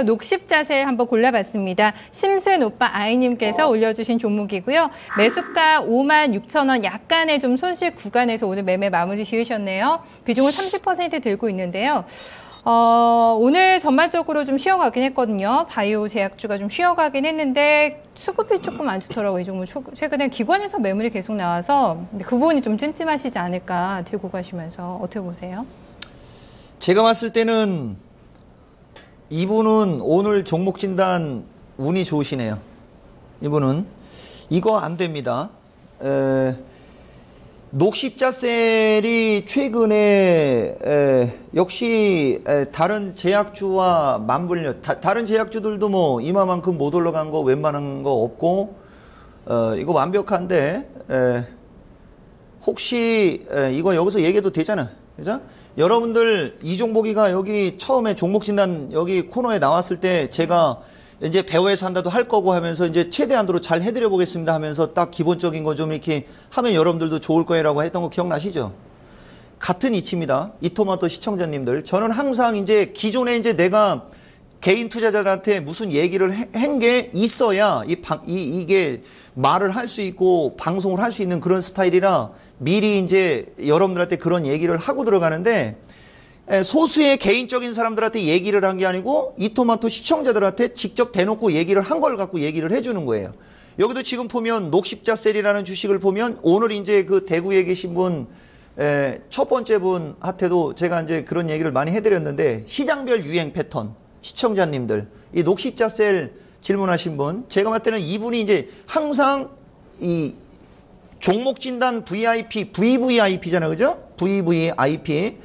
녹십자세 한번 골라봤습니다. 심슨 오빠 아이님께서 올려주신 종목이고요. 매수가 56,000원 약간의 좀 손실 구간에서 오늘 매매 마무리 지으셨네요. 비중을 30% 들고 있는데요. 오늘 전반적으로 좀 쉬어가긴 했거든요. 바이오 제약주가 좀 쉬어가긴 했는데 수급이 조금 안 좋더라고요. 이 종목 최근에 기관에서 매물이 계속 나와서 근데 그 부분이 좀 찜찜하시지 않을까 들고 가시면서 어떻게 보세요? 제가 봤을 때는 이분은 오늘 종목 진단 운이 좋으시네요. 이분은 이거 안 됩니다. 녹십자셀이 최근에 역시 다른 제약주와 맞물려 다른 제약주들도 뭐 이마만큼 못 올라간 거 웬만한 거 없고 이거 완벽한데 혹시 이거 여기서 얘기해도 되잖아, 그죠? 여러분들 이종복이가 여기 처음에 종목 진단 여기 코너에 나왔을 때 제가 이제 배워서 한다도 할 거고 하면서 이제 최대한으로 잘 해드려 보겠습니다 하면서 딱 기본적인 거 좀 이렇게 하면 여러분들도 좋을 거라고 했던 거 기억나시죠? 같은 이치입니다. 이토마토 시청자님들. 저는 항상 이제 기존에 이제 내가 개인 투자자들한테 무슨 얘기를 한 게 있어야 이게 말을 할 수 있고 방송을 할 수 있는 그런 스타일이라 미리 이제 여러분들한테 그런 얘기를 하고 들어가는데 소수의 개인적인 사람들한테 얘기를 한 게 아니고 이토마토 시청자들한테 직접 대놓고 얘기를 한 걸 갖고 얘기를 해주는 거예요. 여기도 지금 보면 녹십자셀이라는 주식을 보면 오늘 이제 그 대구에 계신 분 첫 번째 분한테도 제가 이제 그런 얘기를 많이 해드렸는데 시장별 유행 패턴 시청자님들 이 녹십자셀 질문하신 분 제가 봤을 때는 이분이 이제 항상 이 종목 진단 VIP, VVIP잖아요, 그죠? VVIP.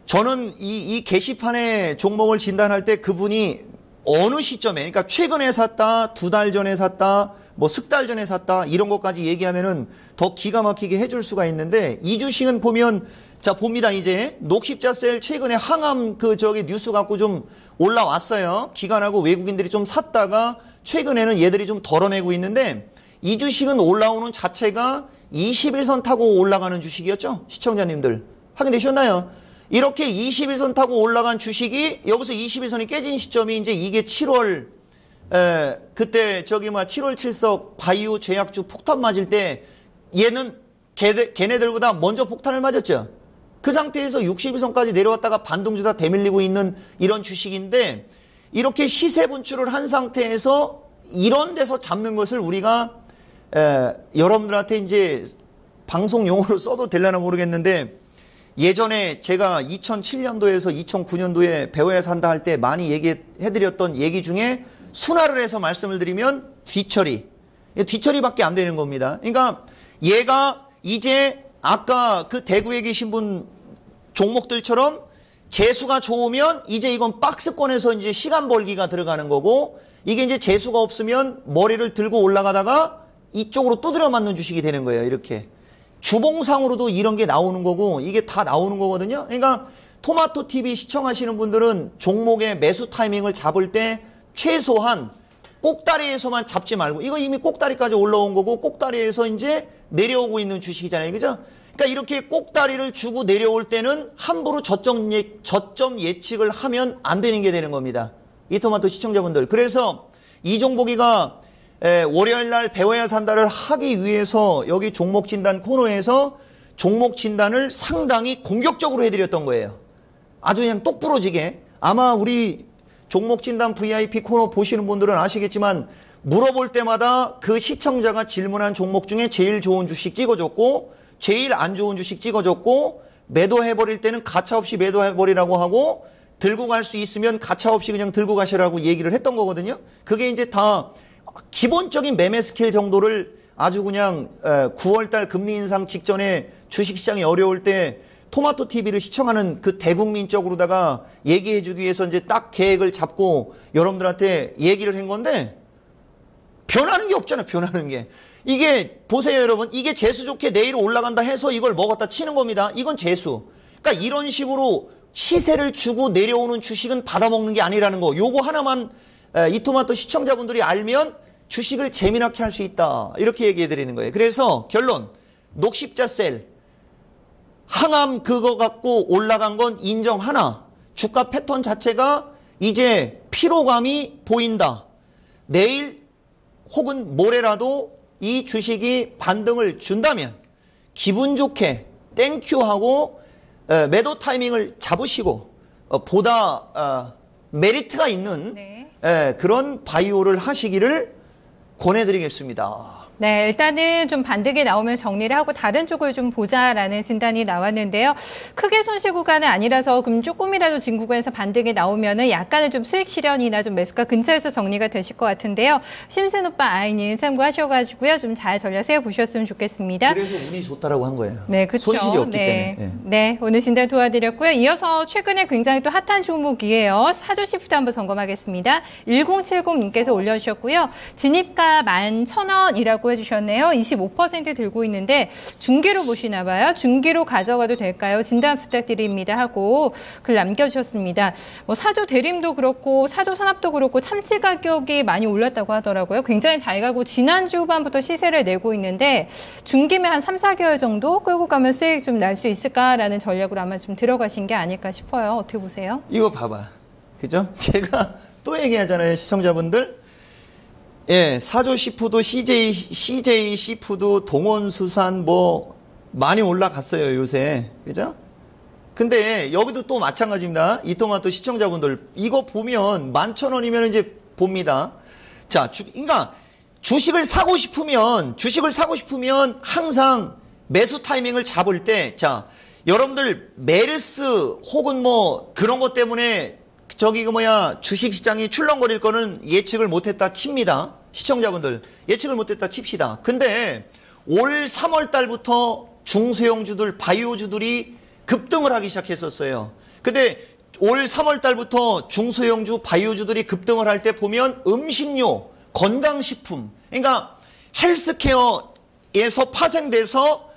저는 이 게시판에 종목을 진단할 때 그분이 어느 시점에, 그러니까 최근에 샀다, 2달 전에 샀다, 뭐 석 달 전에 샀다, 이런 것까지 얘기하면은 더 기가 막히게 해줄 수가 있는데, 이 주식은 보면, 자, 봅니다, 이제. 녹십자셀 최근에 항암 뉴스 갖고 좀 올라왔어요. 기관하고 외국인들이 좀 샀다가, 최근에는 얘들이 좀 덜어내고 있는데, 이 주식은 올라오는 자체가 21선 타고 올라가는 주식이었죠? 시청자님들. 확인되셨나요? 이렇게 21선 타고 올라간 주식이 여기서 21선이 깨진 시점이 이제 이게 7월, 그때 7월 7석 바이오 제약주 폭탄 맞을 때 얘는 걔네들보다 먼저 폭탄을 맞았죠. 그 상태에서 61선까지 내려왔다가 반등주다 대밀리고 있는 이런 주식인데 이렇게 시세 분출을 한 상태에서 이런 데서 잡는 것을 우리가 여러분들한테 이제 방송 용어로 써도 되려나 모르겠는데 예전에 제가 2007년도에서 2009년도에 배워야 한다 할 때 많이 얘기해드렸던 얘기 중에 순화를 해서 말씀을 드리면 뒤처리. 뒤처리밖에 안 되는 겁니다. 그러니까 얘가 이제 아까 그 대구에 계신 분 종목들처럼 재수가 좋으면 이제 이건 박스권에서 이제 시간 벌기가 들어가는 거고 이게 이제 재수가 없으면 머리를 들고 올라가다가 이쪽으로 두드려 맞는 주식이 되는 거예요. 이렇게. 주봉상으로도 이런 게 나오는 거고 이게 다 나오는 거거든요. 그러니까 토마토 TV 시청하시는 분들은 종목의 매수 타이밍을 잡을 때 최소한 꼭다리에서만 잡지 말고 이거 이미 꼭다리까지 올라온 거고 꼭다리에서 이제 내려오고 있는 주식이잖아요. 그죠? 그러니까 이렇게 꼭다리를 주고 내려올 때는 함부로 저점 예측을 하면 안 되는 게 되는 겁니다. 이 토마토 시청자분들. 그래서 이종복이가 월요일 날 배워야 산다를 하기 위해서 여기 종목 진단 코너에서 종목 진단을 상당히 공격적으로 해드렸던 거예요. 아주 그냥 똑부러지게. 아마 우리 종목 진단 VIP 코너 보시는 분들은 아시겠지만 물어볼 때마다 그 시청자가 질문한 종목 중에 제일 좋은 주식 찍어줬고 제일 안 좋은 주식 찍어줬고 매도해버릴 때는 가차없이 매도해버리라고 하고 들고 갈 수 있으면 가차없이 그냥 들고 가시라고 얘기를 했던 거거든요. 그게 이제 다 기본적인 매매 스킬 정도를 아주 그냥 9월달 금리 인상 직전에 주식시장이 어려울 때 토마토 TV를 시청하는 그 대국민적으로다가 얘기해주기 위해서 이제 딱 계획을 잡고 여러분들한테 얘기를 한 건데 변하는 게 없잖아요. 변하는 게. 이게 보세요 여러분. 이게 재수 좋게 내일 올라간다 해서 이걸 먹었다 치는 겁니다. 이건 재수. 그러니까 이런 식으로 시세를 주고 내려오는 주식은 받아먹는 게 아니라는 거. 요거 하나만 이토마토 시청자분들이 알면 주식을 재미나게 할 수 있다. 이렇게 얘기해 드리는 거예요. 그래서 결론. 녹십자셀. 항암 그거 갖고 올라간 건 인정하나 주가 패턴 자체가 이제 피로감이 보인다. 내일 혹은 모레라도 이 주식이 반등을 준다면 기분 좋게 땡큐하고 매도 타이밍을 잡으시고 보다 메리트가 있는 네. 그런 바이오를 하시기를 권해드리겠습니다. 네, 일단은 좀 반등이 나오면 정리를 하고 다른 쪽을 좀 보자라는 진단이 나왔는데요. 크게 손실 구간은 아니라서 그럼 조금이라도 진 구간에서 반등이 나오면은 약간의 좀 수익 실현이나 좀 매수가 근처에서 정리가 되실 것 같은데요. 심슨 오빠 아이님 참고하셔가지고요. 좀 잘 전략 세워보셨으면 좋겠습니다. 그래서 운이 좋다라고 한 거예요. 네, 그렇죠. 손실이 없기 네. 때문에. 네, 오늘 진단 도와드렸고요. 이어서 최근에 굉장히 또 핫한 종목이에요. 사조시프트 한번 점검하겠습니다. 1070님께서 올려주셨고요. 진입가 11,000원이라고 해주셨네요. 25% 들고 있는데 중기로 보시나 봐요. 중기로 가져가도 될까요? 진단 부탁드립니다 하고 글 남겨주셨습니다. 뭐 사조 대림도 그렇고 사조 산업도 그렇고 참치 가격이 많이 올랐다고 하더라고요. 굉장히 잘 가고 지난주 후반부터 시세를 내고 있는데 중기면 한 3, 4개월 정도 끌고 가면 수익 좀 날 수 있을까라는 전략으로 아마 좀 들어가신 게 아닐까 싶어요. 어떻게 보세요? 이거 봐봐. 그죠? 제가 또 얘기하잖아요. 시청자분들. 예, 사조 시푸드, CJ 시푸드, 동원수산 뭐 많이 올라갔어요, 요새. 그죠? 근데 여기도 또 마찬가지입니다. 이토마토 시청자분들 이거 보면 11,000원이면 이제 봅니다. 자, 그러니까 주식을 사고 싶으면 항상 매수 타이밍을 잡을 때, 자, 여러분들 메르스 혹은 뭐 그런 것 때문에 주식 시장이 출렁거릴 거는 예측을 못했다 칩니다. 시청자분들 예측을 못했다 칩시다. 근데 올 3월 달부터 중소형주들, 바이오주들이 급등을 하기 시작했었어요. 근데 올 3월 달부터 중소형주, 바이오주들이 급등을 할 때 보면 음식료, 건강식품, 그러니까 헬스케어에서 파생돼서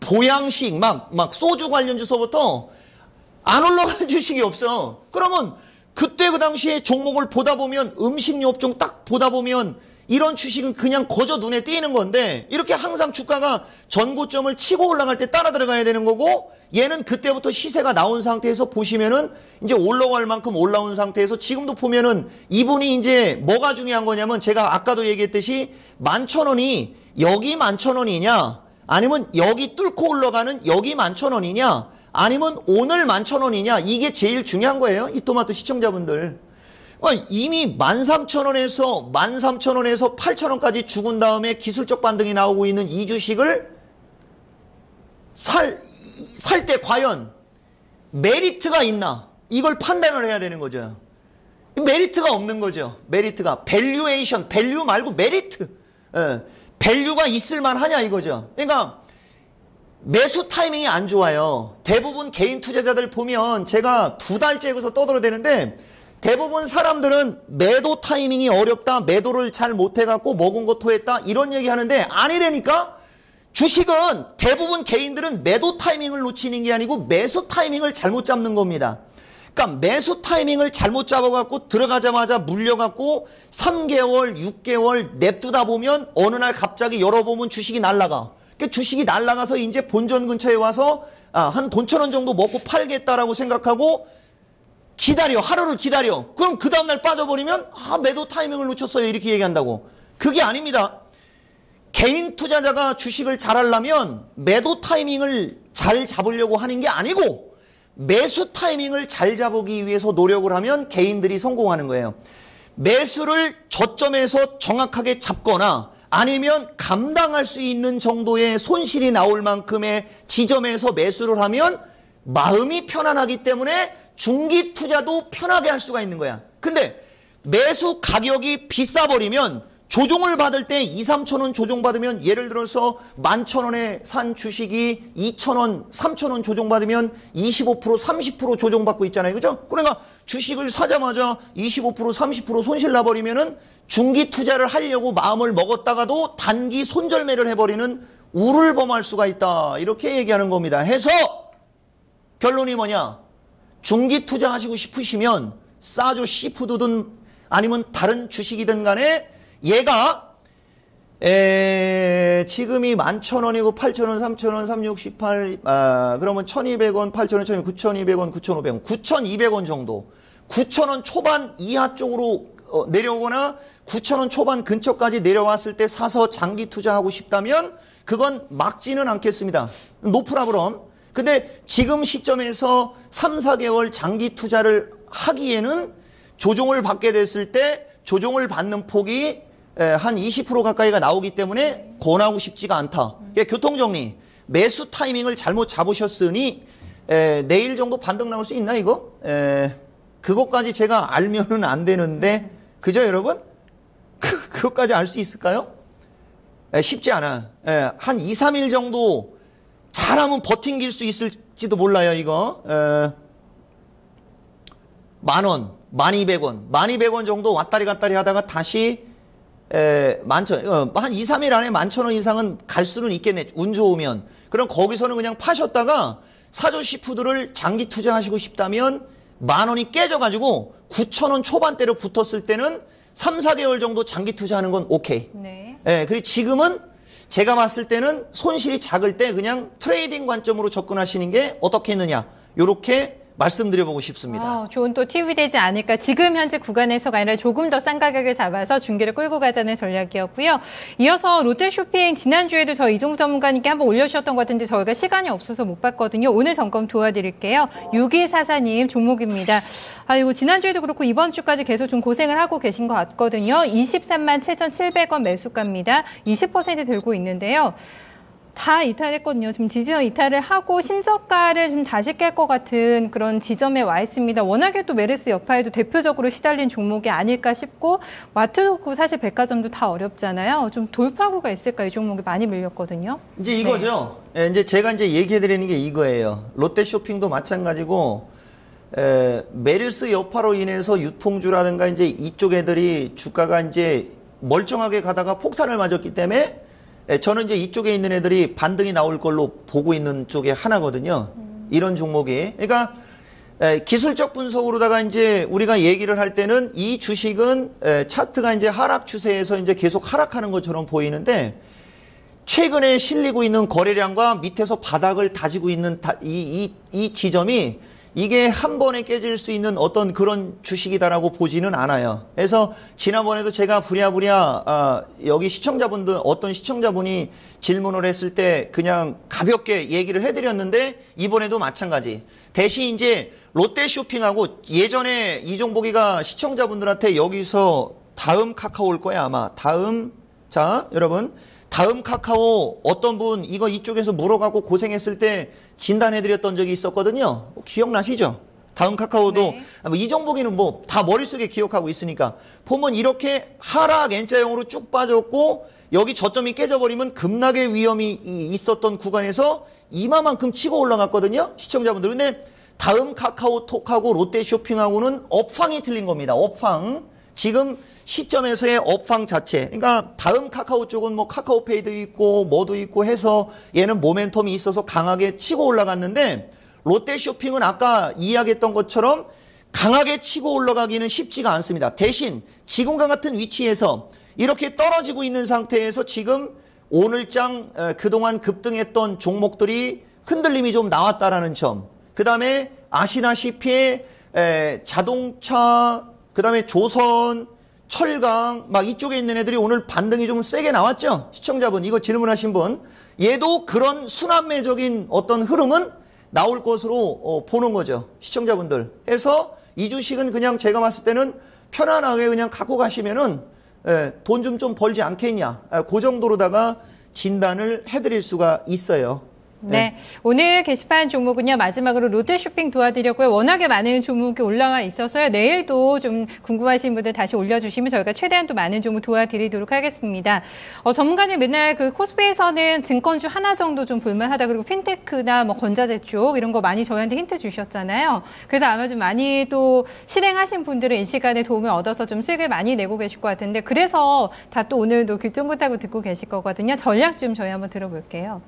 보양식, 막 소주 관련 주서부터 안 올라가는 주식이 없어. 그러면 그때 그 당시에 종목을 보다 보면 음식료 업종 딱 보다 보면 이런 주식은 그냥 거저 눈에 띄는 건데 이렇게 항상 주가가 전고점을 치고 올라갈 때 따라 들어가야 되는 거고 얘는 그때부터 시세가 나온 상태에서 보시면은 이제 올라갈 만큼 올라온 상태에서 지금도 보면은 이분이 이제 뭐가 중요한 거냐면 제가 아까도 얘기했듯이 11,000원이 여기 11,000원이냐 아니면 여기 뚫고 올라가는 여기 11,000원이냐 아니면 오늘 11,000원이냐 이게 제일 중요한 거예요. 이 토마토 시청자분들. 이미 13,000원에서 8,000원까지 죽은 다음에 기술적 반등이 나오고 있는 이 주식을 살 때 과연 메리트가 있나 이걸 판단을 해야 되는 거죠. 메리트가 없는 거죠. 메리트가 밸류에이션, 밸류 말고 메리트. 밸류가 있을 만하냐 이거죠. 그러니까 매수 타이밍이 안 좋아요. 대부분 개인 투자자들 보면 제가 2달째 여기서 떠들어대는데 대부분 사람들은 매도 타이밍이 어렵다. 매도를 잘 못해갖고 먹은 거 토했다. 이런 얘기 하는데 아니라니까. 주식은 대부분 개인들은 매도 타이밍을 놓치는 게 아니고 매수 타이밍을 잘못 잡는 겁니다. 그러니까 매수 타이밍을 잘못 잡아갖고 들어가자마자 물려갖고 3개월, 6개월 냅두다 보면 어느 날 갑자기 열어보면 주식이 날아가. 그러니까 주식이 날아가서 이제 본전 근처에 와서 한 돈 1,000원 정도 먹고 팔겠다라고 생각하고 기다려. 하루를 기다려. 그럼 그 다음날 빠져버리면 매도 타이밍을 놓쳤어요. 이렇게 얘기한다고. 그게 아닙니다. 개인 투자자가 주식을 잘 하려면 매도 타이밍을 잘 잡으려고 하는 게 아니고 매수 타이밍을 잘 잡기 위해서 노력을 하면 개인들이 성공하는 거예요. 매수를 저점에서 정확하게 잡거나 아니면 감당할 수 있는 정도의 손실이 나올 만큼의 지점에서 매수를 하면 마음이 편안하기 때문에 중기 투자도 편하게 할 수가 있는 거야. 근데 매수 가격이 비싸버리면 조종을 받을 때 2, 3천 원 조종받으면 예를 들어서 11,000원에 산 주식이 2,000원, 3,000원 조종받으면 25%, 30% 조종받고 있잖아요. 그죠? 그러니까 주식을 사자마자 25%, 30% 손실 나버리면은 중기 투자를 하려고 마음을 먹었다가도 단기 손절매를 해버리는 우를 범할 수가 있다. 이렇게 얘기하는 겁니다. 해서 결론이 뭐냐? 중기 투자하시고 싶으시면 사조 시푸드든 아니면 다른 주식이든 간에 얘가 지금이 11,000원이고 8,000원, 3,000원, 3,618 그러면 1,200원, 8,000원, 1,200원, 9,200원, 9,500원, 9,200원 정도 9,000원 초반 이하 쪽으로 내려오거나 9,000원 초반 근처까지 내려왔을 때 사서 장기 투자하고 싶다면 그건 막지는 않겠습니다. 높으라 그럼. 근데 지금 시점에서 3, 4개월 장기 투자를 하기에는 조정을 받게 됐을 때 조정을 받는 폭이 한 20% 가까이가 나오기 때문에 권하고 싶지가 않다. 교통정리. 매수 타이밍을 잘못 잡으셨으니 내일 정도 반등 나올 수 있나 이거? 그것까지 제가 알면은 안 되는데 그죠 여러분? 그것까지 알 수 있을까요? 쉽지 않아. 한 2, 3일 정도 잘하면 버팅길 수 있을지도 몰라요 이거. 10,000원, 12,000원, 12,000원 정도 왔다리 갔다리 하다가 다시 한 2, 3일 안에 11,000원 이상은 갈 수는 있겠네. 운 좋으면. 그럼 거기서는 그냥 파셨다가 사조시푸드를 장기 투자하시고 싶다면 10,000원이 깨져가지고 9,000원 초반대로 붙었을 때는 3, 4개월 정도 장기 투자하는 건 오케이. 네. 그리고 지금은 제가 봤을 때는 손실이 작을 때 그냥 트레이딩 관점으로 접근하시는 게 어떻겠느냐. 요렇게 말씀드려보고 싶습니다. 좋은 또 팁이 되지 않을까. 지금 현재 구간에서가 아니라 조금 더 싼 가격을 잡아서 중계를 끌고 가자는 전략이었고요. 이어서 롯데쇼핑 지난주에도 저희 이종무 전문가님께 한번 올려주셨던 것 같은데 저희가 시간이 없어서 못 봤거든요. 오늘 점검 도와드릴게요. 6244님 종목입니다. 아이고 지난주에도 그렇고 이번 주까지 계속 좀 고생을 하고 계신 것 같거든요. 23만 7,700원 매수가입니다. 20% 들고 있는데요. 다 이탈했거든요. 지금 지지선 이탈을 하고 신저가를 좀 다시 깰 것 같은 그런 지점에 와 있습니다. 워낙에 또 메르스 여파에도 대표적으로 시달린 종목이 아닐까 싶고 마트도 사실 백화점도 다 어렵잖아요. 좀 돌파구가 있을까 이 종목이 많이 밀렸거든요. 이제 이거죠. 네. 이제 제가 이제 얘기해드리는 게 이거예요. 롯데쇼핑도 마찬가지고 메르스 여파로 인해서 유통주라든가 이제 이쪽 애들이 주가가 이제 멀쩡하게 가다가 폭탄을 맞았기 때문에 저는 이제 이쪽에 있는 애들이 반등이 나올 걸로 보고 있는 쪽에 하나거든요. 이런 종목이. 그러니까 기술적 분석으로다가 이제 우리가 얘기를 할 때는 이 주식은 차트가 이제 하락 추세에서 이제 계속 하락하는 것처럼 보이는데 최근에 실리고 있는 거래량과 밑에서 바닥을 다지고 있는 이 지점이 이게 한 번에 깨질 수 있는 어떤 그런 주식이다라고 보지는 않아요. 그래서 지난번에도 제가 부랴부랴 여기 시청자분들 어떤 시청자분이 질문을 했을 때 그냥 가볍게 얘기를 해드렸는데 이번에도 마찬가지. 대신 이제 롯데쇼핑하고 예전에 이종복이가 시청자분들한테 여기서 다음 카카오 올 거야 아마. 자 여러분. 다음 카카오 어떤 분 이거 이쪽에서 물어가고 고생했을 때 진단해드렸던 적이 있었거든요. 기억나시죠? 다음 카카오도 네. 이종복이는 뭐 다 머릿속에 기억하고 있으니까 보면 이렇게 하락 N자형으로 쭉 빠졌고 여기 저점이 깨져버리면 급락의 위험이 있었던 구간에서 이마만큼 치고 올라갔거든요. 시청자분들. 근데 다음 카카오톡하고 롯데쇼핑하고는 업황이 틀린 겁니다. 업황. 지금 시점에서의 업황 자체. 그러니까 다음 카카오 쪽은 뭐 카카오페이도 있고 뭐도 있고 해서 얘는 모멘텀이 있어서 강하게 치고 올라갔는데 롯데쇼핑은 아까 이야기했던 것처럼 강하게 치고 올라가기는 쉽지가 않습니다. 대신 지금과 같은 위치에서 이렇게 떨어지고 있는 상태에서 지금 오늘장 그동안 급등했던 종목들이 흔들림이 좀 나왔다라는 점. 그 다음에 아시다시피 자동차 그 다음에 조선, 철강 막 이쪽에 있는 애들이 오늘 반등이 좀 세게 나왔죠? 시청자분 이거 질문하신 분. 얘도 그런 순환매적인 어떤 흐름은 나올 것으로 보는 거죠. 시청자분들. 그래서 이 주식은 그냥 제가 봤을 때는 편안하게 그냥 갖고 가시면은 돈 좀 벌지 않겠냐. 그 정도로다가 진단을 해드릴 수가 있어요. 네. 오늘 게시판 종목은요, 마지막으로 롯데쇼핑 도와드렸고요. 워낙에 많은 종목이 올라와 있어서요. 내일도 좀 궁금하신 분들 다시 올려주시면 저희가 최대한 또 많은 종목 도와드리도록 하겠습니다. 전문가님 맨날 그 코스피에서는 증권주 하나 정도 좀 볼만하다. 그리고 핀테크나 뭐 건자재 쪽 이런 거 많이 저희한테 힌트 주셨잖아요. 그래서 아마 좀 많이 또 실행하신 분들은 이 시간에 도움을 얻어서 좀 수익을 많이 내고 계실 것 같은데 그래서 다 또 오늘도 귀쫑긋하고 듣고 계실 거거든요. 전략 좀 저희 한번 들어볼게요.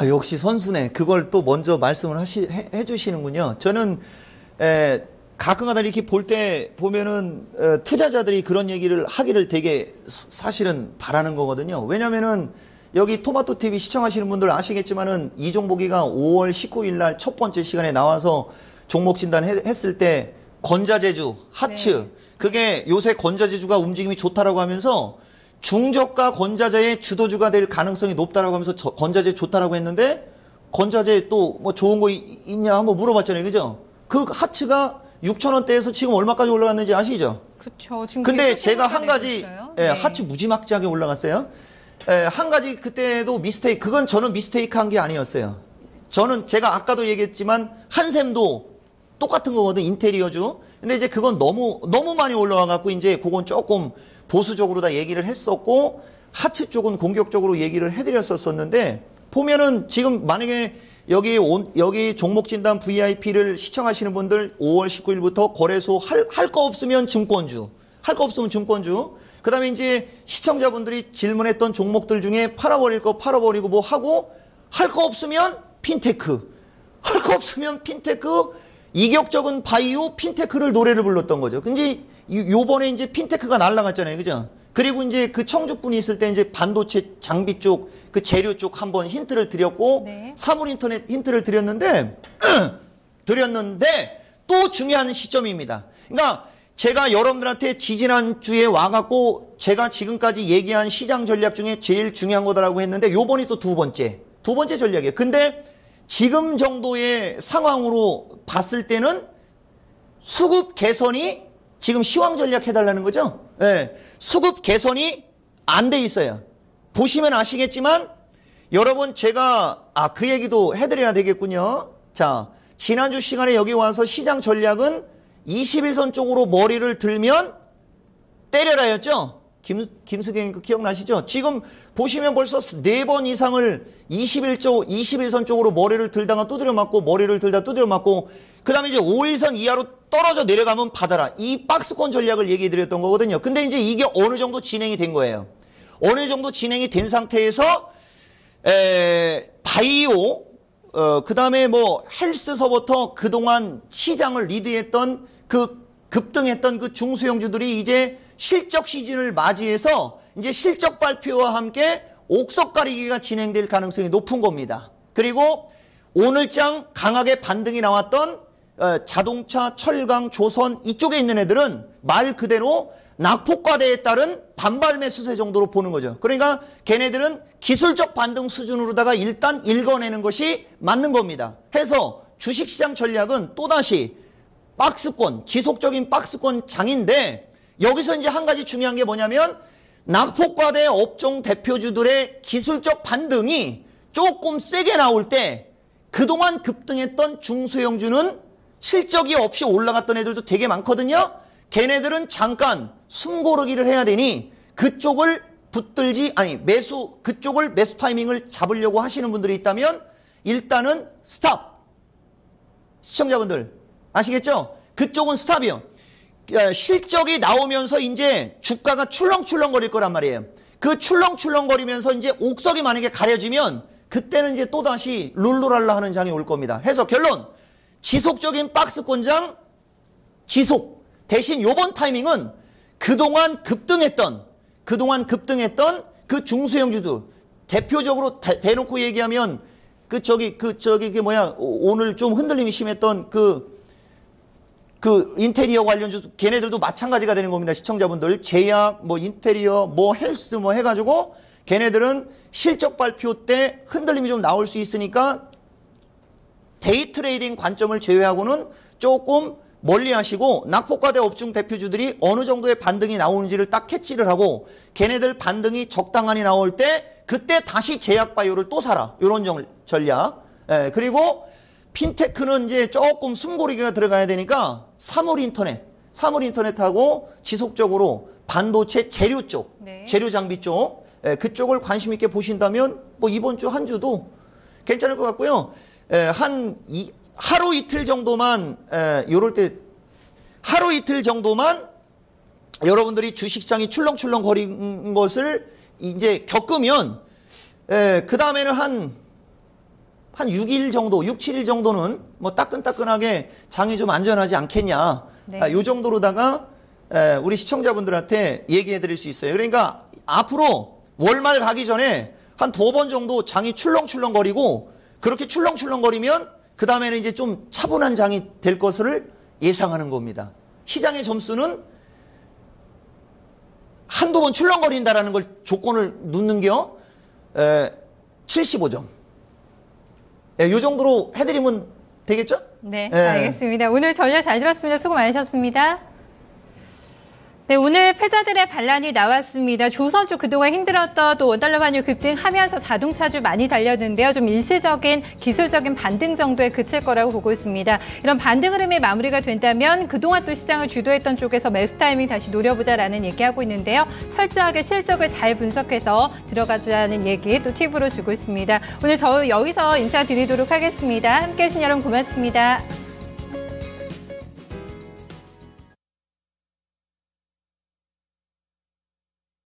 역시 선수네. 그걸 또 먼저 말씀을 해주시는군요. 저는, 가끔가다 이렇게 볼 때 보면은, 투자자들이 그런 얘기를 하기를 되게 사실은 바라는 거거든요. 왜냐면은, 여기 토마토 TV 시청하시는 분들 아시겠지만은, 이종복이가 5월 19일 날 첫 번째 시간에 나와서 종목 진단 했을 때, 건자재주, 하츠. 네. 그게 요새 건자재주가 움직임이 좋다라고 하면서 중저가 건자재의 주도주가 될 가능성이 높다라고 하면서 건자재 좋다라고 했는데 건자재 또 뭐 좋은 거 있냐 한번 물어봤잖아요. 그죠? 그 하츠가 6,000원대에서 지금 얼마까지 올라갔는지 아시죠? 그렇죠. 지금 근데 제가 한 가지 네. 하츠 무지막지하게 올라갔어요. 한 가지 그때도 미스테이크, 그건 저는 미스테이크 한 게 아니었어요. 저는 제가 아까도 얘기했지만 한샘도 똑같은 거거든, 인테리어주. 근데 이제 그건 너무 많이 올라와 갖고 이제 그건 조금 보수적으로 다 얘기를 했었고 하츠 쪽은 공격적으로 얘기를 해드렸었는데 보면은 지금 만약에 여기 종목 진단 VIP를 시청하시는 분들 5월 19일부터 거래소 할 거 없으면 증권주, 할 거 없으면 증권주. 그다음에 이제 시청자분들이 질문했던 종목들 중에 팔아버릴 거 팔아버리고 뭐 하고 할 거 없으면 핀테크, 할 거 없으면 핀테크, 이격적인 바이오 핀테크를 노래를 불렀던 거죠. 근데 요번에 이제 핀테크가 날라갔잖아요. 그죠? 그리고 이제 그 청주분이 있을 때 이제 반도체 장비 쪽, 그 재료 쪽 한번 힌트를 드렸고, 네. 사물 인터넷 힌트를 드렸는데 또 중요한 시점입니다. 그러니까 제가 여러분들한테 지지난주에 와갖고 제가 지금까지 얘기한 시장 전략 중에 제일 중요한 거다라고 했는데 요번이 또 두 번째 전략이에요. 근데 지금 정도의 상황으로 봤을 때는 수급 개선이 지금 시황 전략 해달라는 거죠. 네. 수급 개선이 안 돼 있어요. 보시면 아시겠지만 여러분 제가 그 얘기도 해드려야 되겠군요. 자, 지난주 시간에 여기 와서 시장 전략은 21선 쪽으로 머리를 들면 때려라였죠. 김수경 기억나시죠? 지금 보시면 벌써 4번 이상을 21선 쪽으로 머리를 들다가 두드려 맞고 머리를 들다 두드려 맞고 그 다음에 이제 5일선 이하로 떨어져 내려가면 받아라. 이 박스권 전략을 얘기해 드렸던 거거든요. 근데 이제 이게 어느 정도 진행이 된 거예요. 어느 정도 진행이 된 상태에서 바이오 그 다음에 뭐 헬스서부터 그동안 시장을 리드했던 급등했던 그 중소형주들이 이제 실적 시즌을 맞이해서 이제 실적 발표와 함께 옥석 가리기가 진행될 가능성이 높은 겁니다. 그리고 오늘장 강하게 반등이 나왔던 자동차, 철강, 조선 이쪽에 있는 애들은 말 그대로 낙폭과대에 따른 반발 매수세 정도로 보는 거죠. 그러니까 걔네들은 기술적 반등 수준으로다가 일단 읽어내는 것이 맞는 겁니다. 해서 주식시장 전략은 또다시 박스권, 지속적인 박스권 장인데 여기서 이제 한 가지 중요한 게 뭐냐면 낙폭과대 업종 대표주들의 기술적 반등이 조금 세게 나올 때 그동안 급등했던 중소형주는 실적이 없이 올라갔던 애들도 되게 많거든요. 걔네들은 잠깐 숨고르기를 해야 되니 그쪽을 그쪽을 매수 타이밍을 잡으려고 하시는 분들이 있다면 일단은 스탑. 시청자분들 아시겠죠? 그쪽은 스탑이요. 실적이 나오면서 이제 주가가 출렁출렁거릴 거란 말이에요. 그 출렁출렁거리면서 이제 옥석이 만약에 가려지면 그때는 이제 또다시 룰루랄라 하는 장이 올 겁니다. 해서 결론, 지속적인 박스권장 지속. 대신 요번 타이밍은 그동안 급등했던 그 중소형주들 대표적으로 대놓고 얘기하면 오늘 좀 흔들림이 심했던 그 인테리어 관련주 걔네들도 마찬가지가 되는 겁니다. 시청자분들 제약 뭐 인테리어 뭐 헬스 뭐 해가지고 걔네들은 실적 발표 때 흔들림이 좀 나올 수 있으니까 데이 트레이딩 관점을 제외하고는 조금 멀리 하시고 낙폭과대 업종 대표주들이 어느 정도의 반등이 나오는지를 딱 캐치를 하고 걔네들 반등이 적당하니 나올 때 그때 다시 제약바이오를 또 사라. 이런 전략. 그리고 핀테크는 이제 조금 숨고르기가 들어가야 되니까 사물인터넷하고 지속적으로 반도체 재료 쪽, 네. 재료 장비 쪽, 그쪽을 관심 있게 보신다면 뭐 이번 주 한 주도 괜찮을 것 같고요. 하루 이틀 정도만 하루 이틀 정도만 여러분들이 주식시장이 출렁출렁 거린 것을 이제 겪으면 그 다음에는 한 6일 정도, 6, 7일 정도는 뭐 따끈따끈하게 장이 좀 안전하지 않겠냐. 네. 요 정도로다가 우리 시청자분들한테 얘기해 드릴 수 있어요. 그러니까 앞으로 월말 가기 전에 한 2번 정도 장이 출렁출렁거리고 그렇게 출렁출렁거리면 그 다음에는 이제 좀 차분한 장이 될 것을 예상하는 겁니다. 시장의 점수는 한두 번 출렁거린다라는 걸 조건을 넣는 게요. 75점. 이 정도로 해드리면 되겠죠? 네, 알겠습니다. 오늘 전략 잘 들었습니다. 수고 많으셨습니다. 네, 오늘 패자들의 반란이 나왔습니다. 조선주 그동안 힘들었던 또 원달러 환율 급등하면서 자동차주 많이 달렸는데요. 좀 일시적인 기술적인 반등 정도에 그칠 거라고 보고 있습니다. 이런 반등 흐름이 마무리가 된다면 그동안 또 시장을 주도했던 쪽에서 매수 타이밍 다시 노려보자라는 얘기하고 있는데요. 철저하게 실적을 잘 분석해서 들어가자는 얘기 또 팁으로 주고 있습니다. 오늘 저 여기서 인사드리도록 하겠습니다. 함께해 주신 여러분 고맙습니다.